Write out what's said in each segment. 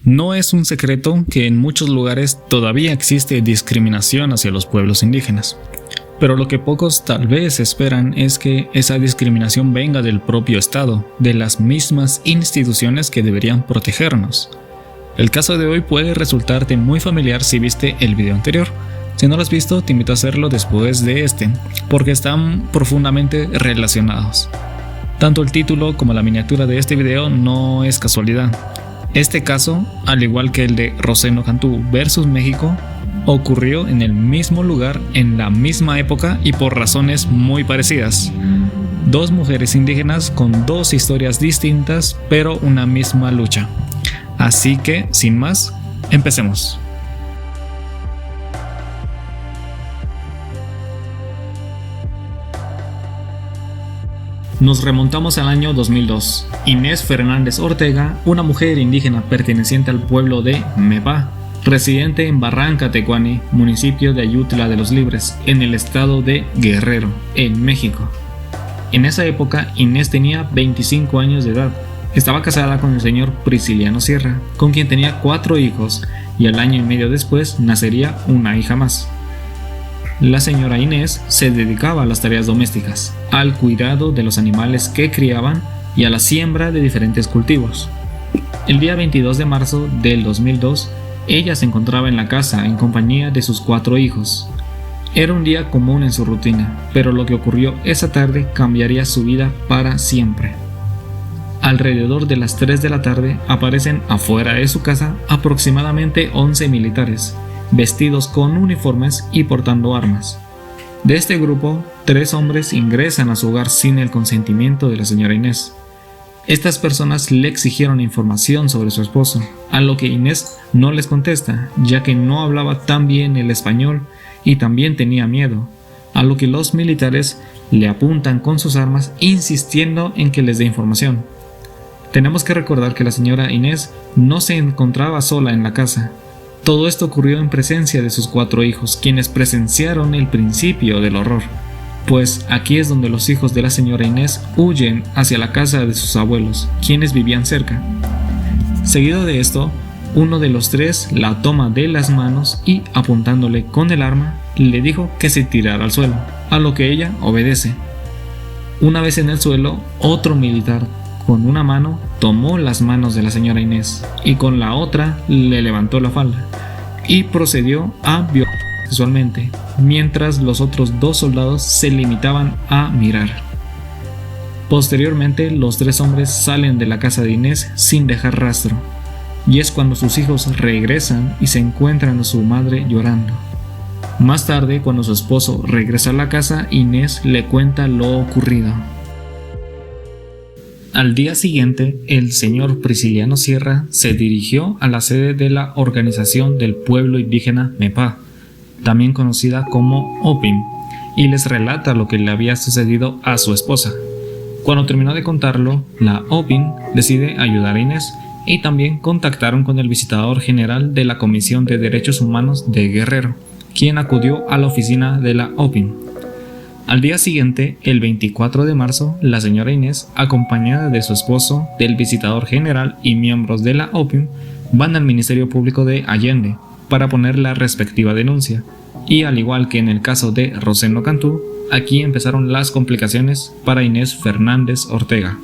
No es un secreto que en muchos lugares todavía existe discriminación hacia los pueblos indígenas, pero lo que pocos tal vez esperan es que esa discriminación venga del propio Estado, de las mismas instituciones que deberían protegernos. El caso de hoy puede resultarte muy familiar si viste el video anterior. Si no lo has visto, te invito a hacerlo después de este, porque están profundamente relacionados. Tanto el título como la miniatura de este video no es casualidad. Este caso, al igual que el de Rosendo Cantú versus México, ocurrió en el mismo lugar, en la misma época y por razones muy parecidas. Dos mujeres indígenas con dos historias distintas, pero una misma lucha. Así que, sin más, empecemos. Nos remontamos al año 2002. Inés Fernández Ortega, una mujer indígena perteneciente al pueblo de Mepá, residente en Barranca Tecuani, municipio de Ayutla de los Libres, en el estado de Guerrero, en México. En esa época, Inés tenía 25 años de edad. Estaba casada con el señor Prisciliano Sierra, con quien tenía 4 hijos, y al año y medio después nacería una hija más. La señora Inés se dedicaba a las tareas domésticas, al cuidado de los animales que criaban y a la siembra de diferentes cultivos. El día 22 de marzo del 2002, ella se encontraba en la casa en compañía de sus 4 hijos. Era un día común en su rutina, pero lo que ocurrió esa tarde cambiaría su vida para siempre. Alrededor de las 3 de la tarde aparecen afuera de su casa aproximadamente 11 militares, vestidos con uniformes y portando armas. De este grupo, 3 hombres ingresan a su hogar sin el consentimiento de la señora Inés. Estas personas le exigieron información sobre su esposo, a lo que Inés no les contesta, ya que no hablaba tan bien el español y también tenía miedo, a lo que los militares le apuntan con sus armas insistiendo en que les dé información. Tenemos que recordar que la señora Inés no se encontraba sola en la casa. Todo esto ocurrió en presencia de sus 4 hijos, quienes presenciaron el principio del horror, pues aquí es donde los hijos de la señora Inés huyen hacia la casa de sus abuelos, quienes vivían cerca. Seguido de esto, uno de los 3 la toma de las manos y, apuntándole con el arma, le dijo que se tirara al suelo, a lo que ella obedece. Una vez en el suelo, otro militar con una mano tomó las manos de la señora Inés y con la otra le levantó la falda y procedió a violarla sexualmente, mientras los otros 2 soldados se limitaban a mirar. Posteriormente, los 3 hombres salen de la casa de Inés sin dejar rastro, y es cuando sus hijos regresan y se encuentran a su madre llorando. Más tarde, cuando su esposo regresa a la casa, Inés le cuenta lo ocurrido. Al día siguiente, el señor Prisciliano Sierra se dirigió a la sede de la Organización del Pueblo Indígena Mepá, también conocida como OPIM, y les relata lo que le había sucedido a su esposa. Cuando terminó de contarlo, la OPIM decide ayudar a Inés y también contactaron con el visitador general de la Comisión de Derechos Humanos de Guerrero, quien acudió a la oficina de la OPIM. Al día siguiente, el 24 de marzo, la señora Inés, acompañada de su esposo, del visitador general y miembros de la OPIM, van al Ministerio Público de Allende para poner la respectiva denuncia. Y al igual que en el caso de Rosendo Cantú, aquí empezaron las complicaciones para Inés Fernández Ortega.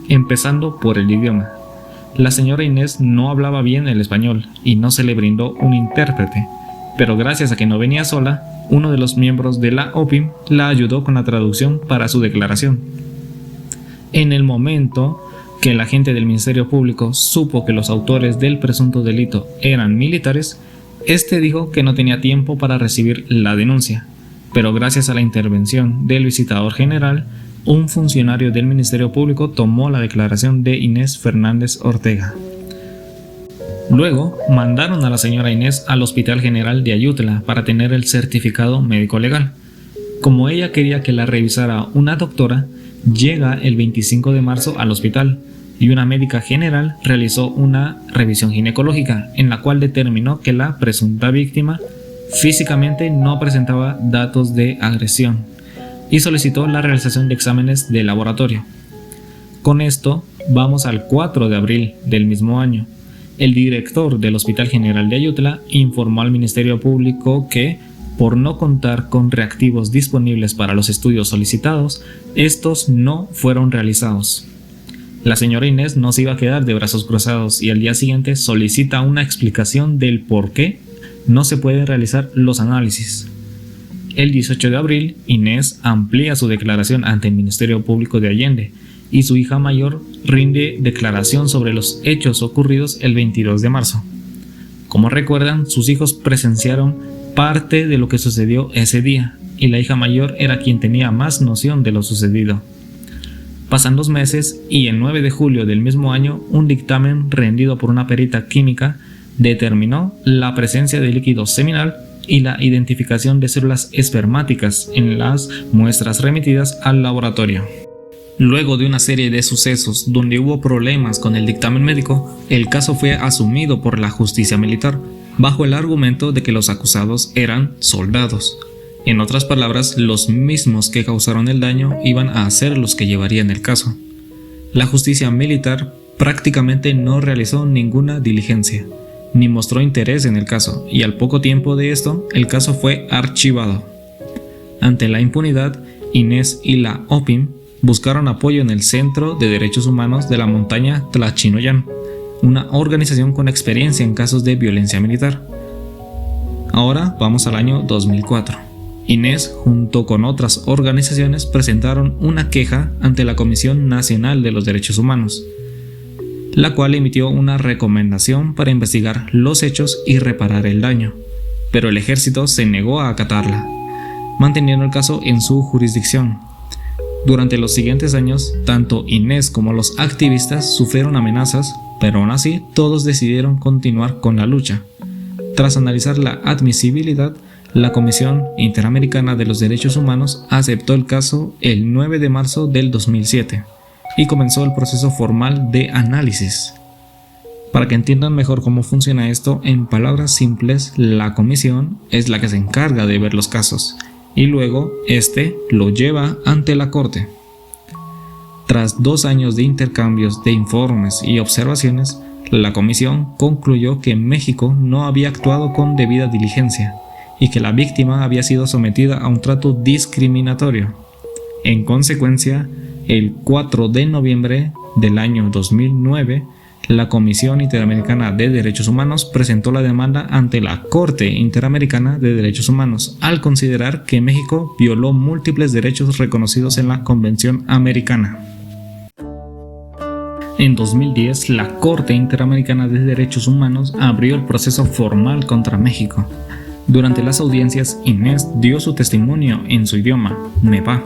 Empezando por el idioma. La señora Inés no hablaba bien el español y no se le brindó un intérprete, pero gracias a que no venía sola, uno de los miembros de la OPIM la ayudó con la traducción para su declaración. En el momento que el agente del Ministerio Público supo que los autores del presunto delito eran militares, este dijo que no tenía tiempo para recibir la denuncia, pero gracias a la intervención del visitador general, un funcionario del Ministerio Público tomó la declaración de Inés Fernández Ortega. Luego, mandaron a la señora Inés al Hospital General de Ayutla para tener el certificado médico legal. Como ella quería que la revisara una doctora, llega el 25 de marzo al hospital y una médica general realizó una revisión ginecológica en la cual determinó que la presunta víctima físicamente no presentaba datos de agresión y solicitó la realización de exámenes de laboratorio. Con esto, vamos al 4 de abril del mismo año, el director del Hospital General de Ayutla informó al Ministerio Público que, por no contar con reactivos disponibles para los estudios solicitados, estos no fueron realizados. La señora Inés no se iba a quedar de brazos cruzados y al día siguiente solicita una explicación del por qué no se pueden realizar los análisis. El 18 de abril, Inés amplía su declaración ante el Ministerio Público de Allende y su hija mayor rinde declaración sobre los hechos ocurridos el 22 de marzo. Como recuerdan, sus hijos presenciaron parte de lo que sucedió ese día y la hija mayor era quien tenía más noción de lo sucedido. Pasan 2 meses y el 9 de julio del mismo año, un dictamen rendido por una perita química determinó la presencia de líquido seminal y la identificación de células espermáticas en las muestras remitidas al laboratorio. Luego de una serie de sucesos donde hubo problemas con el dictamen médico, el caso fue asumido por la justicia militar, bajo el argumento de que los acusados eran soldados. En otras palabras, los mismos que causaron el daño iban a ser los que llevarían el caso. La justicia militar prácticamente no realizó ninguna diligencia, ni mostró interés en el caso, y al poco tiempo de esto, el caso fue archivado. Ante la impunidad, Inés y la OPIM buscaron apoyo en el Centro de Derechos Humanos de la montaña Tlachinoyan, una organización con experiencia en casos de violencia militar. Ahora vamos al año 2004. Inés, junto con otras organizaciones, presentaron una queja ante la Comisión Nacional de los Derechos Humanos, la cual emitió una recomendación para investigar los hechos y reparar el daño, pero el ejército se negó a acatarla, manteniendo el caso en su jurisdicción. Durante los siguientes años, tanto Inés como los activistas sufrieron amenazas, pero aún así todos decidieron continuar con la lucha. Tras analizar la admisibilidad, la Comisión Interamericana de los Derechos Humanos aceptó el caso el 9 de marzo del 2007 y comenzó el proceso formal de análisis. Para que entiendan mejor cómo funciona esto, en palabras simples, la comisión es la que se encarga de ver los casos y luego lo lleva ante la Corte. Tras 2 años de intercambios de informes y observaciones, la comisión concluyó que México no había actuado con debida diligencia y que la víctima había sido sometida a un trato discriminatorio. En consecuencia, el 4 de noviembre del año 2009, la Comisión Interamericana de Derechos Humanos presentó la demanda ante la Corte Interamericana de Derechos Humanos al considerar que México violó múltiples derechos reconocidos en la Convención Americana. En 2010, la Corte Interamericana de Derechos Humanos abrió el proceso formal contra México. Durante las audiencias, Inés dio su testimonio en su idioma, Mepá,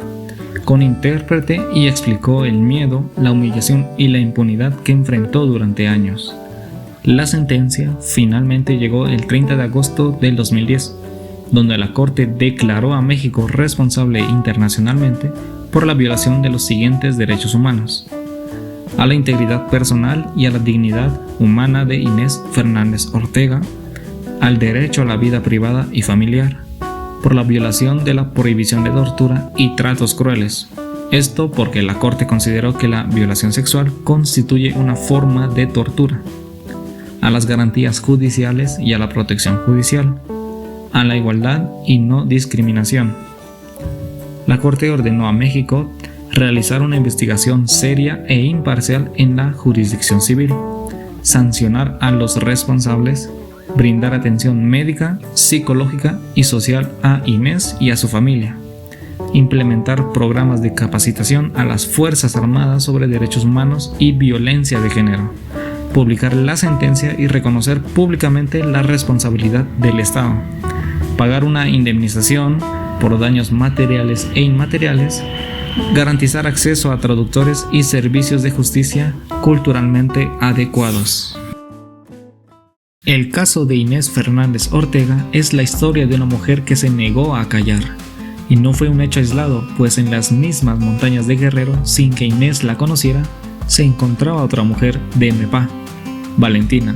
con intérprete y explicó el miedo, la humillación y la impunidad que enfrentó durante años. La sentencia finalmente llegó el 30 de agosto del 2010, donde la Corte declaró a México responsable internacionalmente por la violación de los siguientes derechos humanos: a la integridad personal y a la dignidad humana de Inés Fernández Ortega, al derecho a la vida privada y familiar, por la violación de la prohibición de tortura y tratos crueles. Esto porque la Corte consideró que la violación sexual constituye una forma de tortura, a las garantías judiciales y a la protección judicial, a la igualdad y no discriminación. La Corte ordenó a México realizar una investigación seria e imparcial en la jurisdicción civil, sancionar a los responsables, brindar atención médica, psicológica y social a Inés y a su familia, implementar programas de capacitación a las Fuerzas Armadas sobre derechos humanos y violencia de género, publicar la sentencia y reconocer públicamente la responsabilidad del Estado, pagar una indemnización por daños materiales e inmateriales, garantizar acceso a traductores y servicios de justicia culturalmente adecuados. El caso de Inés Fernández Ortega es la historia de una mujer que se negó a callar. Y no fue un hecho aislado, pues en las mismas montañas de Guerrero, sin que Inés la conociera, se encontraba otra mujer de Mepá, Valentina,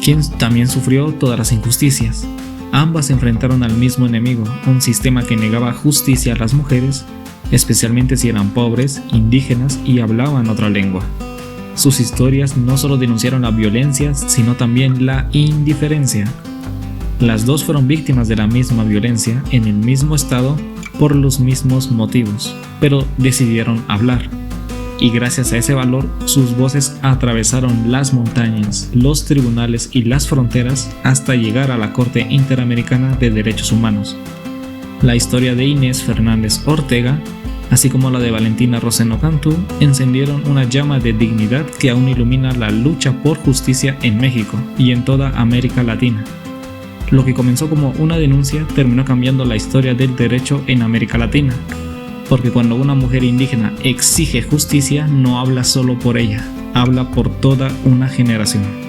quien también sufrió todas las injusticias. Ambas se enfrentaron al mismo enemigo, un sistema que negaba justicia a las mujeres, especialmente si eran pobres, indígenas y hablaban otra lengua. Sus historias no solo denunciaron la violencia, sino también la indiferencia. Las dos fueron víctimas de la misma violencia en el mismo estado por los mismos motivos, pero decidieron hablar. Y gracias a ese valor, sus voces atravesaron las montañas, los tribunales y las fronteras hasta llegar a la Corte Interamericana de Derechos Humanos. La historia de Inés Fernández Ortega, así como la de Valentina Roseno Cantú, encendieron una llama de dignidad que aún ilumina la lucha por justicia en México y en toda América Latina. Lo que comenzó como una denuncia terminó cambiando la historia del derecho en América Latina, porque cuando una mujer indígena exige justicia no habla solo por ella, habla por toda una generación.